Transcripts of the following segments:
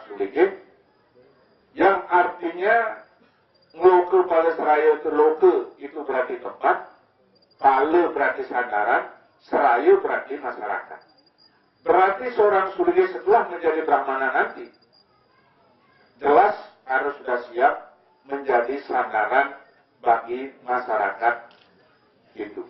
sulige, yang artinya loke pada seraya itu loke itu berarti tempat, pale berarti sandaran, seraya berarti masyarakat. Berarti seorang sulige setelah menjadi brahmana nanti jelas harus sudah siap menjadi sandaran bagi masyarakat itu.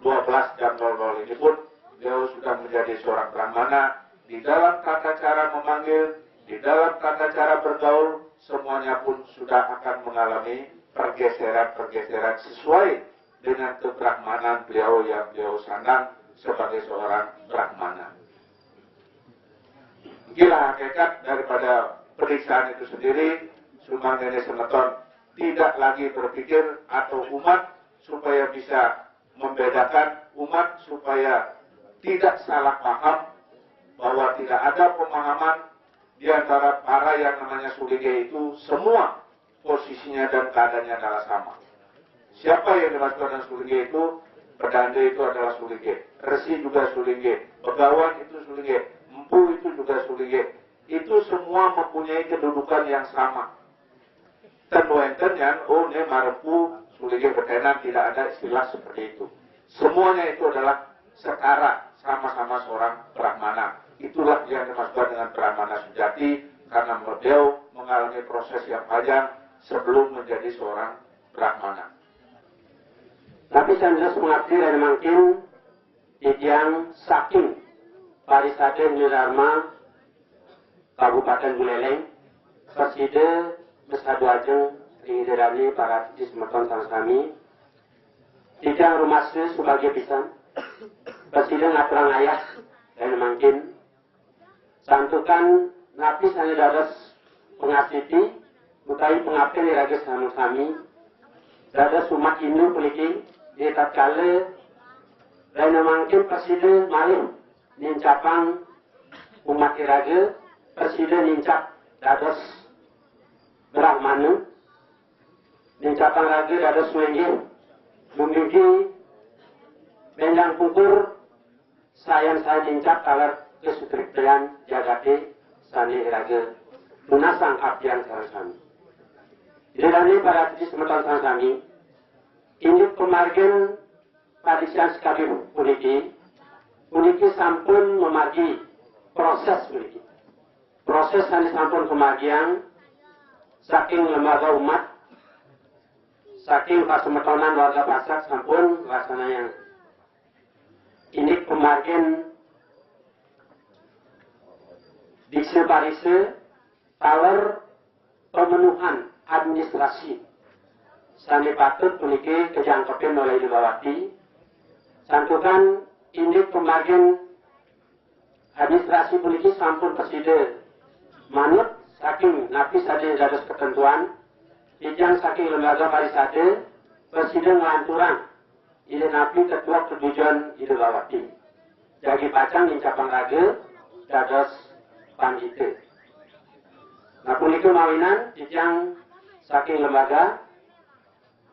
12 jam 00 ini pun beliau sudah menjadi seorang brahmana. Di dalam tata cara memanggil, di dalam tata cara bergaul, semuanya pun sudah akan mengalami pergeseran-pergeseran sesuai dengan kebrahmanan beliau yang beliau sandang sebagai seorang brahmana. Inilah hakikat daripada periksaan itu sendiri. Sumang Nene Semeton tidak lagi berpikir atau umat supaya bisa membedakan umat, supaya tidak salah paham bahwa tidak ada pemahaman di antara para yang namanya sulige itu, semua posisinya dan keadaannya adalah sama. Siapa yang dimaksud dengan sulige itu? Pedande itu adalah sulige, resi juga sulige, begawan itu sulige, empu itu juga sulige. Itu semua mempunyai kedudukan yang sama. Tentuenten yang ne marempu sulige berkenan, tidak ada istilah seperti itu. Semuanya itu adalah setara, sama-sama seorang brahmana. Itulah yang dimaksud dengan brahmana sejati, karena beliau mengalami proses yang panjang sebelum menjadi seorang brahmana. Tapi sanjus mengerti dan makin yang saking Parisade Nirarma Kabupaten Buleleng Perside Besadu Ajeng Ringiderani para di Semeton Sangsami Tidang Rumasnya sebagai pisan Perside Ngaturang Ayah dan makin santukan napi sani dados pengasiti mutai pengabdi raga sami dados umat Hindu peliki di tatkala dan makin Perside malih nincapang umat raga Perside nincap dados brahmana nincapang raga dados wenggih memiliki benjang pungkur sayang saya nincap kalar kesutriptayan jagate sani raga lunasang abdian sarasami. Jadi para di Semeton Sangsami ini pemargen padisian sekali puniki sampun memargi proses puniki. Proses sani sampun kemargian saking lembaga umat, saking pasemetonan warga Pasak sampun laksana yang ini pemargen diksi parise taler pemenuhan administrasi sani patut puniki kejangkepin oleh Ilbawati santukan indik pemargen administrasi puniki sampun Perside manut saking napi sade dados ketentuan ijang saking lembaga parisade Perside ngelanturang ide napi ketua ketujuan Ilbawati jagi pacang nincapang raga dados panjite. Nah puniki mawinan ijang saking lembaga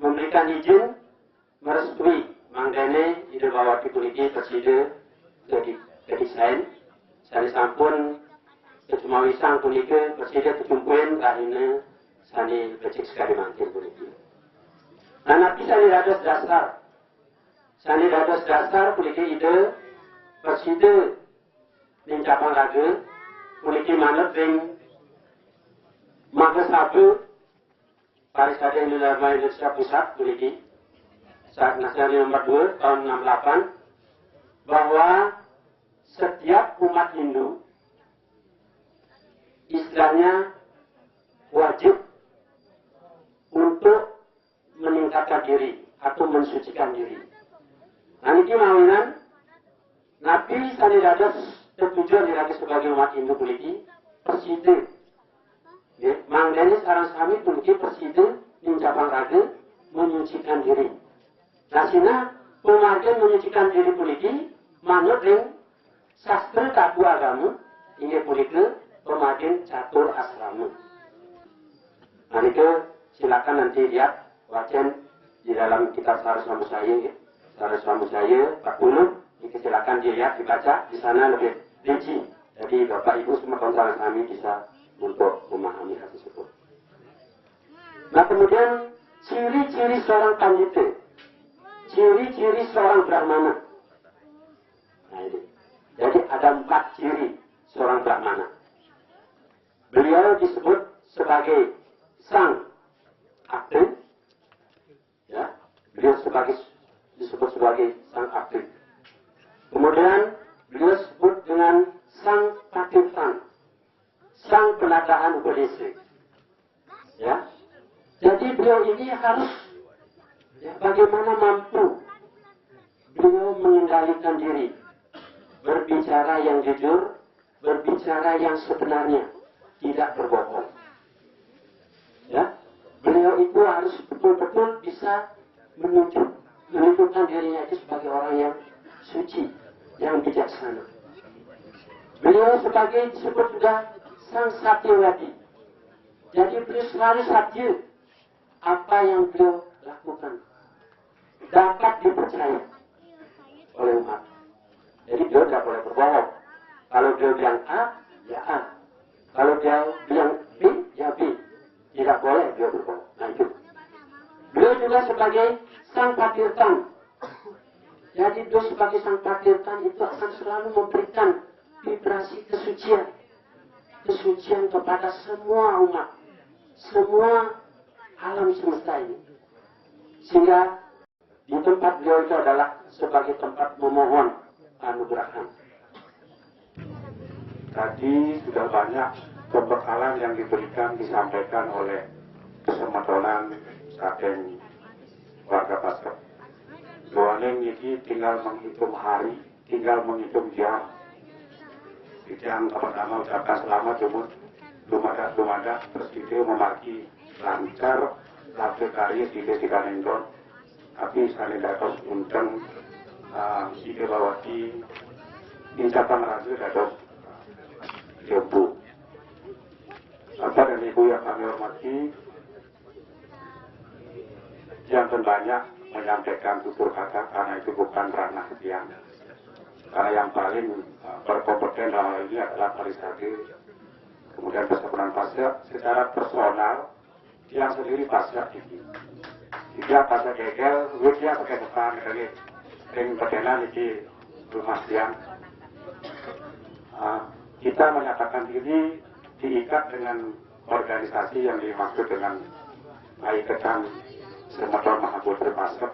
memberikan izin merestui mangdene Ilbawati puniki Perside kedesain sani sampun kecumawisang puniki Perside kecumpuin rahina sani becik sekali mangkin puniki. Nah napi sani dados dasar puniki ide Perside nincapang raga puniki manut ring Maka Sabu Parisade Nirarma Indonesia Pusat puniki saat nasional nomor 2 tahun 68 bahwa setiap umat Hindu istilahnya wajib untuk meningkatkan diri atau mensucikan diri. Nah ini mawinan Nabi sani dados tujuan diragi sebagai umat Hindu puniki Perside. Ya, mangdene sarang sami puniki Perside nincapang raga menyucikan diri. Nasina pemargen menyucikan diri puniki manut ring sastra kabu agama inggih puniki pemargen catur asrama. Nah itu silakan nanti lihat wacan di dalam kitab Saraswama saya, Saraswama saya 40. Ini silakan dilihat dibaca di sana lebih rinci Jadi Bapak Ibu semua kawan kami bisa untuk memahami hal tersebut. Nah kemudian ciri-ciri seorang pandita, ciri-ciri seorang brahmana. Nah ini, jadi ada 4 ciri seorang brahmana. Beliau disebut sebagai sang aktif, ya, beliau disebut sebagai sang aktif. Kemudian beliau disebut dengan sang patirtan, sang penataan Upodese. Ya, jadi beliau ini harus, ya, bagaimana mampu beliau mengendalikan diri, berbicara yang jujur, berbicara yang sebenarnya, tidak berbohong. Ya, beliau itu harus betul-betul bisa menunjukkan dirinya itu sebagai orang yang suci, yang bijaksana. Beliau sebagai disebut juga sang satyawadi. Jadi beliau selalu satya. Apa yang beliau lakukan dapat dipercaya oleh umat. Jadi beliau tidak boleh berbohong. Kalau beliau bilang A, ya A. Kalau dia bilang B, ya B. Tidak boleh beliau berbohong. Nah itu. Beliau juga sebagai sang patirtan. Jadi beliau sebagai sang patirtan itu akan selalu memberikan vibrasi kesucian. Kesucian kepada semua umat. Semua alam semesta ini. Sehingga di tempat beliau itu adalah sebagai tempat memohon anugerah. Tadi sudah banyak pembekalan yang disampaikan oleh Semetonan saking warga Pasar. Doaning ini tinggal menghitung hari, tinggal menghitung jam. Yang pertama ucapkan selamat belum ada terus itu memaki lancar lalu karya di Kanendon, tapi saya dapat undang ide bawati incapan ragu dapat Ibu. Bapak dan Ibu yang kami hormati, jangan banyak menyampaikan tutur kata karena itu bukan ranah yang. Karena yang paling berkompeten dalam hal ini adalah Parisade, kemudian Persatuan Pasca secara personal yang sendiri pasca ini. Jika pasca gegel, dia pakai depan dari ring perkenan di rumah siang. Kita menyatakan diri diikat dengan organisasi yang dimaksud dengan Ikatan Semeton Mahaputra Pasca.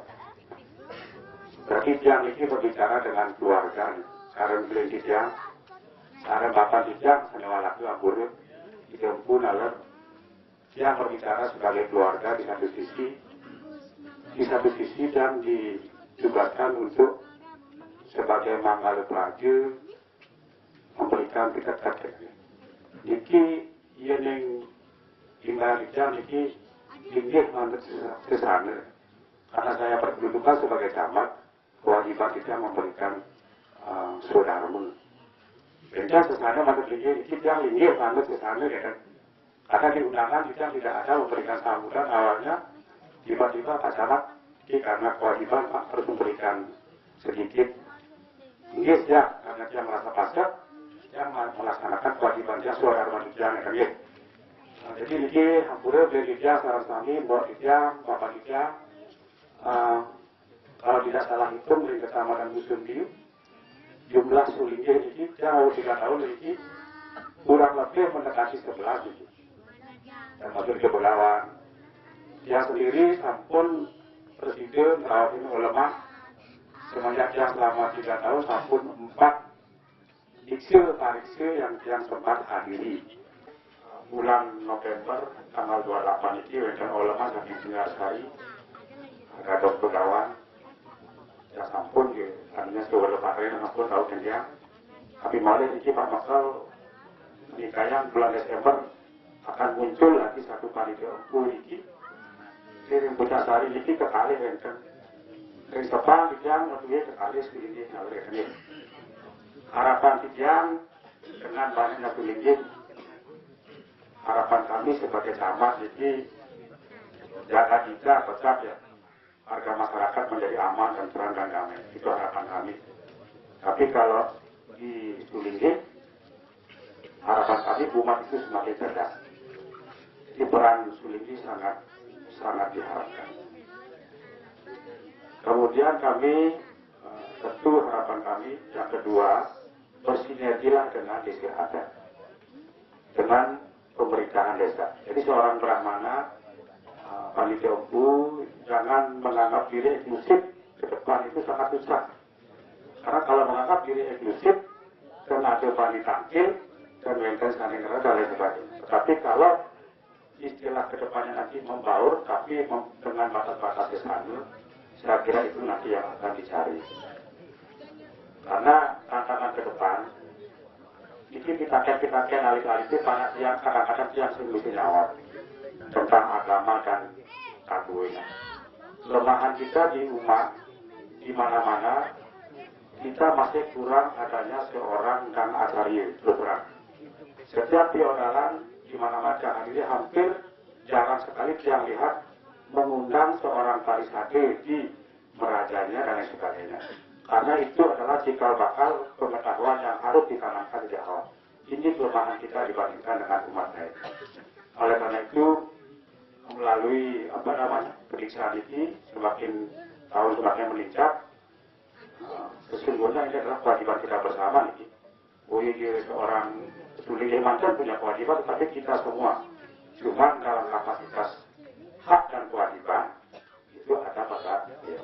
Berarti tiang ini berbicara dengan keluarga. Sekarang beli tiang, sekarang bapak tiang, senyawa laki aburut, tidak pun alat. Yang berbicara sebagai keluarga di satu sisi dan ditugaskan untuk sebagai manggala pelajar memberikan tiket-tiket. Niki yang tinggal di tiang niki tinggi manut kesana. Karena saya berkedudukan sebagai camat, kewajiban kita memberikan saudaramu. Beda sesana manut tinggi, kita tinggi manut sesana ya kan. Karena di undangan kita tidak ada memberikan sambutan awalnya, tiba-tiba Pak Camat, karena kewajiban Pak harus memberikan sedikit. Inggris ya, karena dia merasa pasca, dia melaksanakan kewajiban dia saudara manusia ya kan ya. Jadi ini hampir dari dia sekarang kami, Bapak dia, kalau tidak salah hitung dari Kecamatan Musun Biu, jumlah sulingnya ini jauh 3 tahun ini kurang lebih mendekati 11 itu. Dan masuk ke Belawan. Dia sendiri sampun presiden rawat ini ulama semenjak yang selama 3 tahun sampun 4 diksil yang sempat hadiri. Bulan November tanggal 28 ini dan ulama saking tinggal sekali ada dokter kawan ya sampun ya artinya sebuah lebaran dan aku tahu kan dia tapi malah ini Pak Masal nikahan bulan Desember akan muncul lagi satu kali keempu ini dari Pucasari ini kekali kan dari Sepang Tidiang waktu kekali segini ini harapan Tidiang dengan banyaknya tulinggin harapan kami sebagai camat ini jaga kita tetap ya harga masyarakat menjadi aman dan terang dan damai. Itu harapan kami. Tapi kalau di Tulinggi, harapan kami umat itu semakin cerdas. Jadi peran Suling ini sangat diharapkan. Kemudian kami tentu harapan kami yang kedua bersinergilah dengan desa adat, dengan pemerintahan desa. Jadi seorang brahmana, panitia umum jangan menganggap diri eksklusif ke depan, itu sangat susah. Karena kalau menganggap diri eksklusif dan ada bani tampil dan mainkan saling dan lain sebagainya. Tetapi kalau istilah kedepannya nanti membaur tapi dengan batas-batas kesana, saya kira itu nanti yang akan dicari. Karena tantangan ke depan ini kita alih-alih itu banyak yang kadang-kadang yang sembunyi jawab tentang agama dan kagunya. Kelemahan kita di umat di mana-mana kita masih kurang adanya seorang dan acharya terang. Setiap diodalan di mana-mana hadiri hampir jarang sekali yang lihat mengundang seorang parisade di merajanya dan lain sebagainya. Karena itu adalah cikal bakal pengetahuan yang harus ditanamkan di awal. Ini kelemahan kita dibandingkan dengan umat lain. Oleh karena itu, melalui peliksaan ini semakin tahun semakin meningkat, sesungguhnya ini adalah kewajiban kita bersama nih. Seorang Suling Mantan punya kewajiban, tetapi kita semua cuma dalam kapasitas hak dan kewajiban itu ada pada beliau.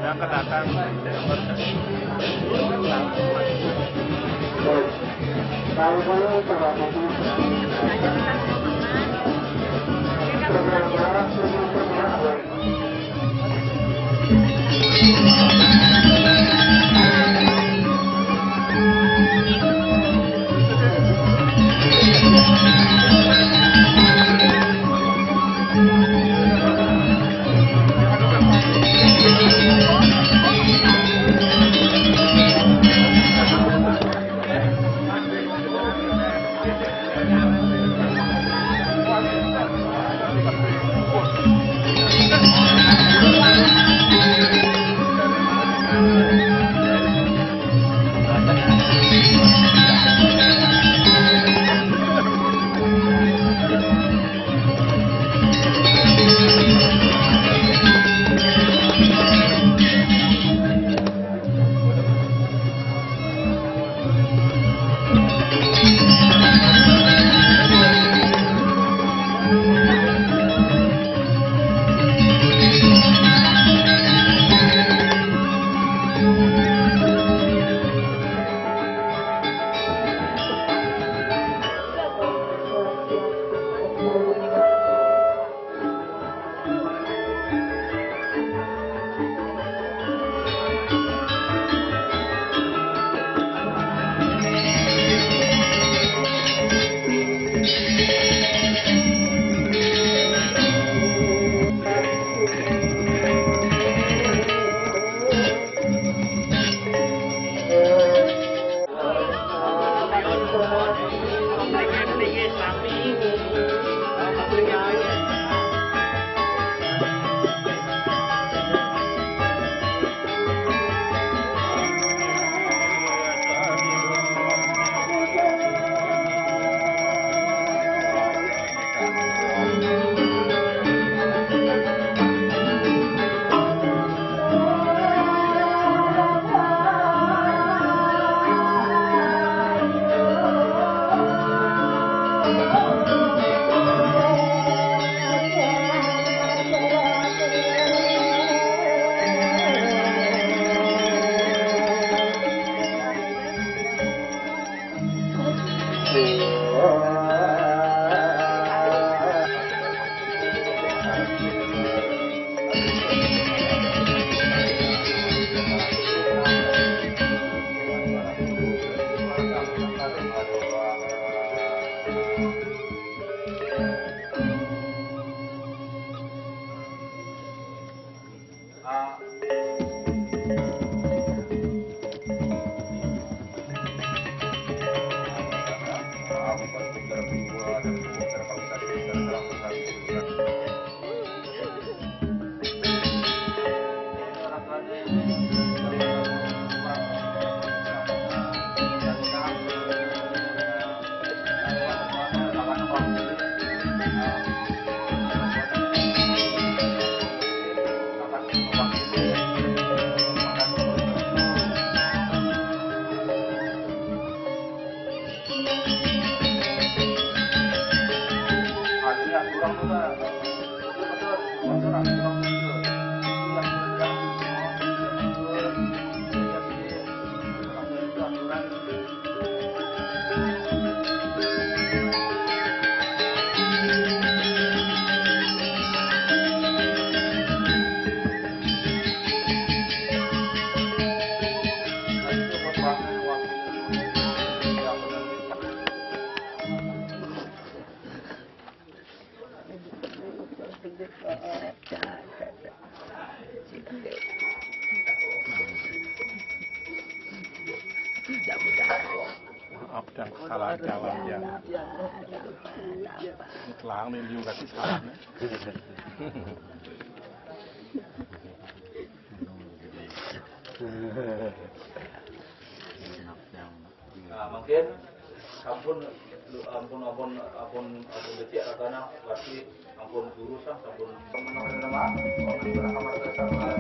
yang kedatang Maaf dan kesalahan jalan ya. Telang nih juga sih salahnya. Nah, mungkin ampun detik karena berarti ampun guru sang ampun teman-teman nama orang berkamar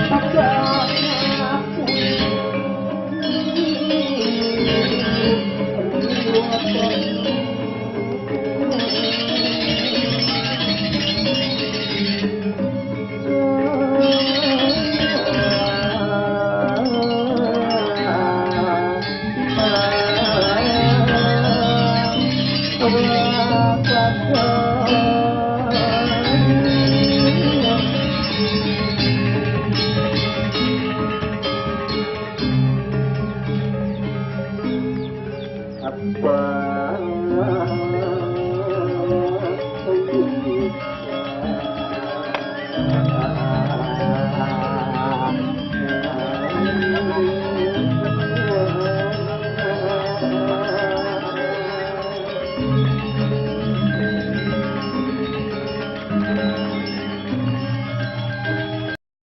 Maka